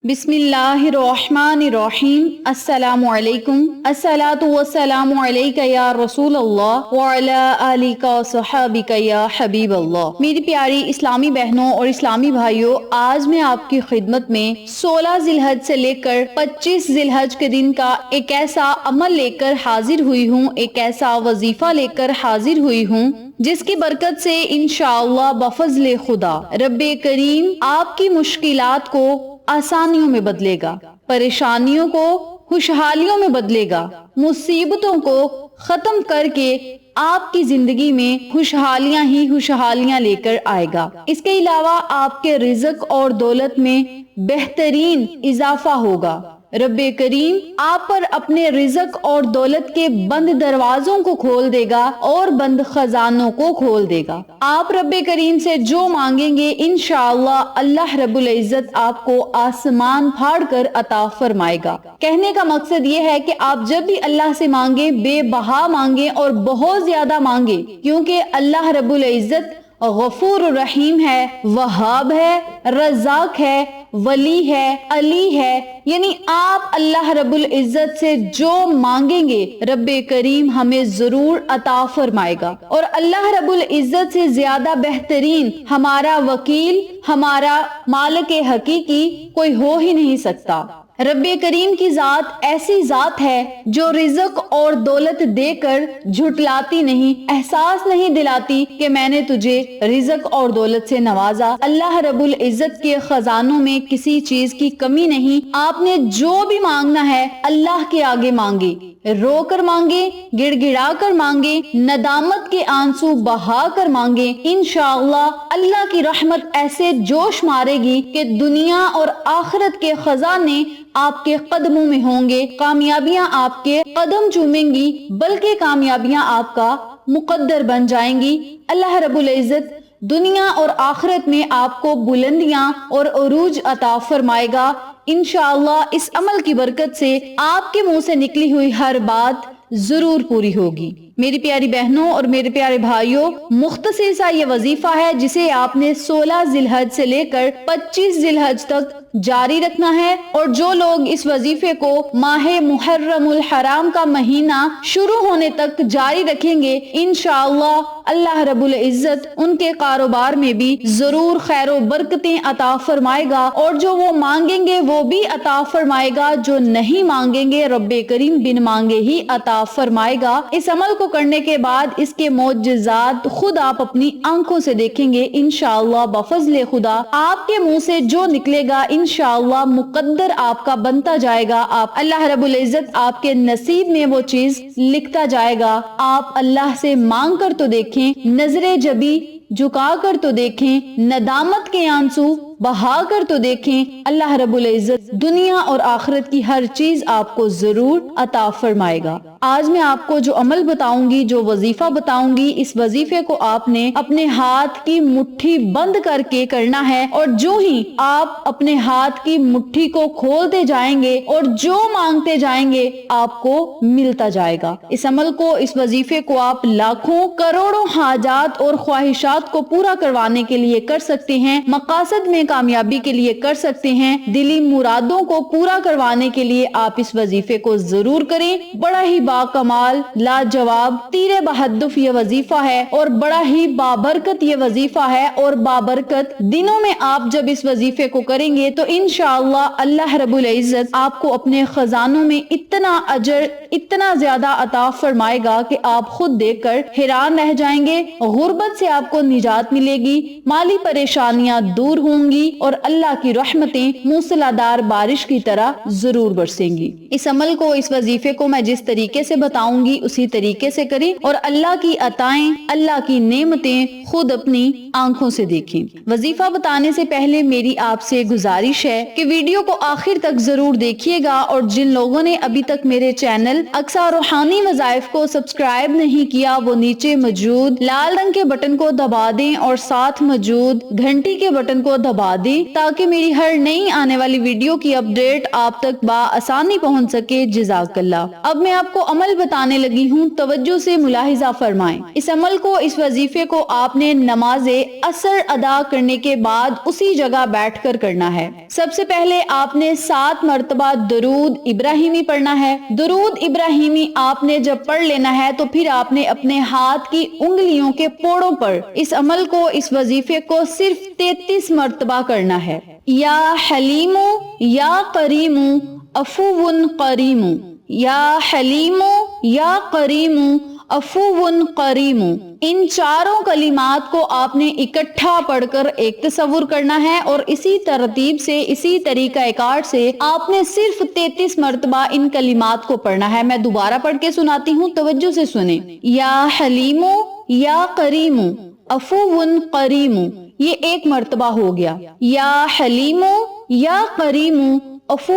बिस्मिल्लाहिर्रहमानिर्रहीम। अस्सलामु अलैकुम। अस्सलातु वस्सलामु अलैका या रसूल अल्लाह व अला आलिका व सहाबिका या हबीब अल्लाह। मेरी प्यारी इस्लामी बहनों और इस्लामी भाइयों, आज मैं आपकी खिदमत में 16 जिलहज से लेकर 25 जिलहज के दिन का एक ऐसा अमल लेकर हाजिर हुई हूँ, एक ऐसा वजीफा लेकर हाजिर हुई हूँ जिसकी बरकत से इंशाअल्लाह बफज़्ल खुदा रब्बे करीम आपकी मुश्किलात को आसानियों में बदलेगा, परेशानियों को खुशहालियों में बदलेगा, मुसीबतों को खत्म करके आपकी जिंदगी में खुशहालियां ही खुशहालियां लेकर आएगा। इसके अलावा आपके रिज़्क और दौलत में बेहतरीन इजाफा होगा। रब्बे करीम आप पर अपने रिज़्क और दौलत के बंद दरवाजों को खोल देगा और बंद खजानों को खोल देगा। आप रब्बे करीम से जो मांगेंगे इंशाअल्लाह अल्लाह रब्बुल इज्जत आपको आसमान फाड़ कर अता फरमाएगा। कहने का मकसद ये है कि आप जब भी अल्लाह से मांगे बेबहा मांगे और बहुत ज्यादा मांगे, क्योंकि अल्लाह रब्बुल इज्जत गफूर रहीम है, वहाब है, रज़ाक है, वली है, अली है। यानी आप अल्लाह रब्बुल इज्जत से जो मांगेंगे रब्बे करीम हमें जरूर अता फरमाएगा। और अल्लाह रब्बुल इज्जत से ज्यादा बेहतरीन हमारा वकील, हमारा मालिक हकीकी कोई हो ही नहीं सकता। रब्बे करीम की जात ऐसी जात है जो रिज़्क और दौलत देकर झुटलाती नहीं, एहसास नहीं दिलाती कि मैंने तुझे रिज़्क और दौलत से नवाजा। अल्लाह रब्बुल इज्जत के खजानों में किसी चीज की कमी नहीं। आपने जो भी मांगना है अल्लाह के आगे मांगे, रो कर मांगे, गिड़गिड़ा कर मांगे, नदामत के आंसू बहा कर मांगे। इंशाअल्लाह अल्लाह की रहमत ऐसे जोश मारेगी कि दुनिया और आखिरत के खजाने आपके कदमों में होंगे, कामयाबियां आपके कदम चूमेंगी, बल्कि कामयाबियां आपका मुकद्दर बन जाएंगी। अल्लाह रब्बुल इज्जत दुनिया और आखिरत में आपको बुलंदियां और उरूज अता फरमाएगा। इंशाअल्लाह इस अमल की बरकत से आपके मुंह से निकली हुई हर बात जरूर पूरी होगी। मेरी प्यारी बहनों और मेरे प्यारे भाइयों, मुख्तसर सा ये वजीफा है जिसे आपने 16 जिलहज से लेकर 25 जिलहज तक जारी रखना है। और जो लोग इस वजीफे को माहे मुहर्रमुल हराम का महीना शुरू होने तक जारी रखेंगे, इंशाअल्लाह अल्लाह रब्बुल इज्जत उनके कारोबार में भी जरूर खैर बरकतें अता फरमाएगा और जो वो मांगेंगे वो भी अता फरमाएगा, जो नहीं मांगेंगे रब्बे करीम बिन मांगे ही अता फरमाएगा। इस अमल को करने के बाद इसके मौजज़ात खुद आप अपनी आंखों से देखेंगे इंशाअल्लाह बफज़्ल खुदा। आपके मुंह से जो निकलेगा इंशाअल्लाह मुकद्दर आपका बनता जाएगा। आप अल्लाह रब्बुल इज्जत आपके नसीब में वो चीज लिखता जाएगा। आप अल्लाह से मांग कर तो देखें, नजरे जबी झुका कर तो देखें, नदामत के आंसू बहा कर तो देखें। अल्लाह रब्बुल इज्जत दुनिया और आखिरत की हर चीज आपको जरूर अता फरमाएगा। आज मैं आपको जो अमल बताऊंगी, जो वजीफा बताऊंगी, इस वजीफे को आपने अपने हाथ की मुट्ठी बंद करके करना है और जो ही आप अपने हाथ की मुट्ठी को खोलते जाएंगे और जो मांगते जाएंगे आपको मिलता जाएगा। इस अमल को, इस वजीफे को आप लाखों करोड़ों हाजात और ख्वाहिशात को पूरा करवाने के लिए कर सकते हैं, मकासद में कामयाबी के लिए कर सकते हैं, दिली मुरादों को पूरा करवाने के लिए आप इस वजीफे को जरूर करें। बड़ा ही बाकमाल, लाजवाब, तीरे बहद्दुफ ये वजीफा है और बड़ा ही बाबरकत ये वजीफा है। और बाबरकत दिनों में आप जब इस वजीफे को करेंगे तो इंशाअल्लाह अल्लाह रब्बुल इज्जत आपको अपने खजानों में इतना अजर, इतना ज्यादा अता फरमाएगा कि आप खुद देखकर हैरान रह जाएंगे। गुर्बत से आपको निजात मिलेगी, माली परेशानियां दूर होंगी और अल्लाह की रहमतें मूसलाधार बारिश की तरह जरूर बरसेंगी। इस अमल को, इस वजीफे को मैं जिस तरीके से बताऊंगी उसी तरीके से करें और अल्लाह की अताएं, अल्लाह की नेमतें खुद अपनी आंखों से देखें। वजीफा बताने से पहले मेरी आपसे गुजारिश है कि वीडियो को आखिर तक जरूर देखिएगा और जिन लोगों ने अभी तक मेरे चैनल अक्सा रूहानी वज़ाइफ को सब्सक्राइब नहीं किया वो नीचे मौजूद लाल रंग के बटन को दबा दें और साथ मौजूद घंटी के बटन को दबा دبا دیں تاکہ میری ہر نئی آنے والی ویڈیو کی اپڈیٹ آپ تک بآسانی پہنچ سکے۔ جزاک اللہ۔ اب میں آپ کو عمل بتانے لگی ہوں، توجہ سے ملاحظہ فرمائیں۔ اس عمل کو، اس وظیفے کو آپ نے نماز عصر ادا کرنے کے بعد اسی جگہ بیٹھ کر کرنا ہے۔ سب سے پہلے آپ نے 7 مرتبہ درود ابراہیمی پڑھنا ہے۔ درود ابراہیمی آپ نے جب پڑھ لینا ہے تو پھر آپ نے اپنے ہاتھ کی انگلیوں کے پوڑوں پر اس عمل کو، اس وظیفے کو صرف 33 مرتبہ کرنا ہے۔ یا حلیم یا کریم عفو کریم، یا حلیم یا کریم عفو کریم، ان چاروں کلمات کو آپ نے اکٹھا پڑھ کر ایک تصور کرنا ہے، اور اسی ترتیب سے، اسی طریقہ کار سے آپ نے صرف 33 مرتبہ ان کلمات کو پڑھنا ہے۔ میں دوبارہ پڑھ کے سناتی ہوں، توجہ سے سنیں۔ یا حلیم یا کریم عفو کریم، یہ 1 مرتبہ ہو گیا۔ یا حلیم یا کریم عفو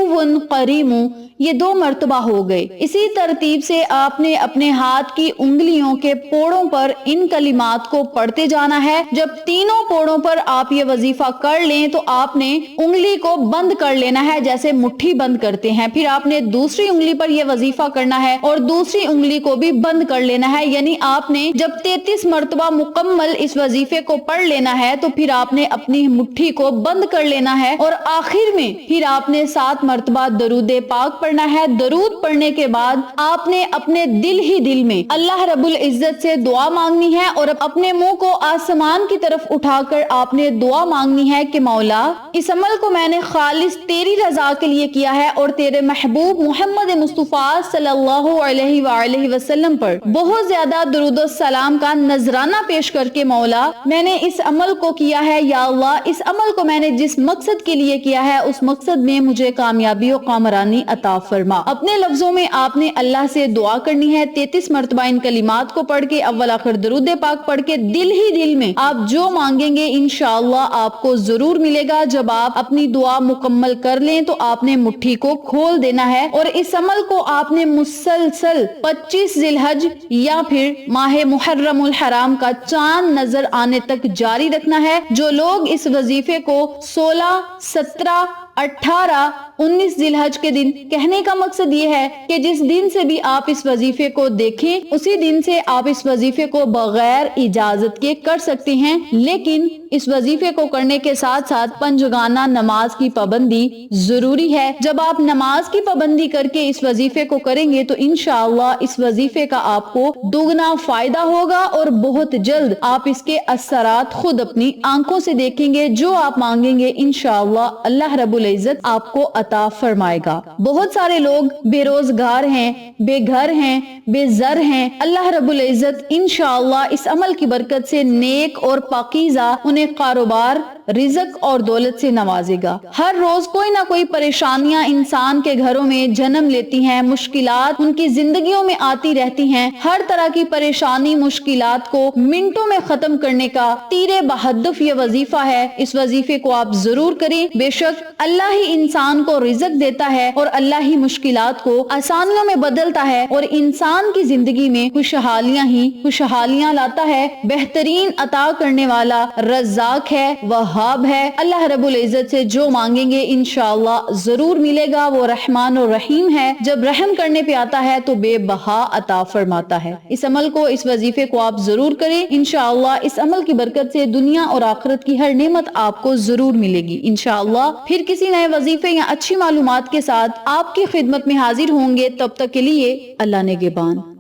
کریم، یہ 2 مرتبہ ہو گئے۔ اسی ترتیب سے آپ نے اپنے ہاتھ کی انگلیوں کے پوڑوں پر ان کلمات کو پڑھتے جانا ہے۔ جب تینوں پوڑوں پر آپ یہ وظیفہ کر لیں تو آپ نے انگلی کو بند کر لینا ہے، جیسے مٹھی بند کرتے ہیں۔ پھر آپ نے دوسری انگلی پر یہ وظیفہ کرنا ہے اور دوسری انگلی کو بھی بند کر لینا ہے، یعنی آپ نے جب 33 مرتبہ مکمل اس وظیفے کو پڑھ لینا ہے تو پھر آپ نے اپنی مٹھی کو بند کر لینا ہے، اور آخر میں پھر آپ نے 7 مرتبہ درود پاک پڑھنا ہے۔ درود پڑھنے کے بعد آپ نے اپنے دل ہی دل میں اللہ رب العزت سے دعا مانگنی ہے، اور اپنے منہ کو آسمان کی طرف اٹھا کر آپ نے دعا مانگنی ہے کہ مولا، اس عمل کو میں نے خالص تیری رضا کے لیے کیا ہے، اور تیرے محبوب محمد مصطفیٰ صلی اللہ علیہ وآلہ وسلم پر بہت زیادہ درود و سلام کا نذرانہ پیش کر کے مولا، میں نے اس عمل کو کیا ہے۔ یا اللہ، اس عمل کو میں نے جس مقصد کے لیے کیا ہے اس مقصد میں مجھے کامیابی و کامرانی عطا فرما۔ اپنے لفظوں میں آپ نے اللہ سے دعا کرنی ہے 33 مرتبہ ان کلمات کو پڑھ کے، اول آخر درود پاک پڑھ کے، دل ہی دل میں آپ جو مانگیں گے انشاءاللہ آپ کو ضرور ملے گا۔ جب آپ اپنی دعا مکمل کر لیں تو آپ نے مٹھی کو کھول دینا ہے، اور اس عمل کو آپ نے مسلسل 25 ذی الحج یا پھر ماہ محرم الحرام کا چاند نظر آنے تک جاری رکھنا ہے۔ جو لوگ اس وظیفے کو 16، 17، 18، 19 ذی الحج کے دن، کہنے کا مقصد یہ ہے کہ جس دن سے بھی آپ اس وظیفے کو دیکھیں اسی دن سے آپ اس وظیفے کو بغیر اجازت کے کر سکتے ہیں، لیکن اس وظیفے کو کرنے کے ساتھ ساتھ پنجگانہ نماز کی پابندی ضروری ہے۔ جب آپ نماز کی پابندی کر کے اس وظیفے کو کریں گے تو انشاءاللہ اس وظیفے کا آپ کو دگنا فائدہ ہوگا، اور بہت جلد آپ اس کے اثرات خود اپنی آنکھوں سے دیکھیں گے۔ جو آپ مانگیں گے انشاءاللہ اللہ رب العزت آپ کو عطا فرمائے گا۔ بہت سارے لوگ بے روزگار ہیں، بے گھر ہیں، بے زر ہیں، اللہ رب العزت انشاءاللہ اس عمل کی برکت سے نیک اور پاکیزہ انہیں کاروبار، رزق اور دولت سے نوازے گا۔ ہر روز کوئی نہ کوئی پریشانیاں انسان کے گھروں میں جنم لیتی ہیں، مشکلات ان کی زندگیوں میں آتی رہتی ہیں۔ ہر طرح کی پریشانی، مشکلات کو منٹوں میں ختم کرنے کا تیر بہدف یہ وظیفہ ہے۔ اس وظیفے کو آپ ضرور کریں۔ بے شک اللہ ہی انسان کو رزق دیتا ہے، اور اللہ ہی مشکلات کو آسانیوں میں بدلتا ہے، اور انسان کی زندگی میں خوشحالیاں ہی خوشحالیاں لاتا ہے۔ بہترین عطا کرنے والا رزاق ہے، وہاب ہے۔ اللہ رب العزت سے جو مانگیں گے انشاءاللہ ضرور ملے گا۔ وہ رحمان و رحیم ہے، جب رحم کرنے پہ آتا ہے تو بے بہا عطا فرماتا ہے۔ اس عمل کو، اس وظیفے کو آپ ضرور کریں۔ انشاءاللہ اس عمل کی برکت سے دنیا اور آخرت کی ہر نعمت آپ کو ضرور ملے گی انشاءاللہ۔ پھر کسی نئے وظیفے یا اچھی معلومات کے ساتھ آپ کی خدمت میں حاضر ہوں گے، تب تک کے لیے اللہ نگہبان۔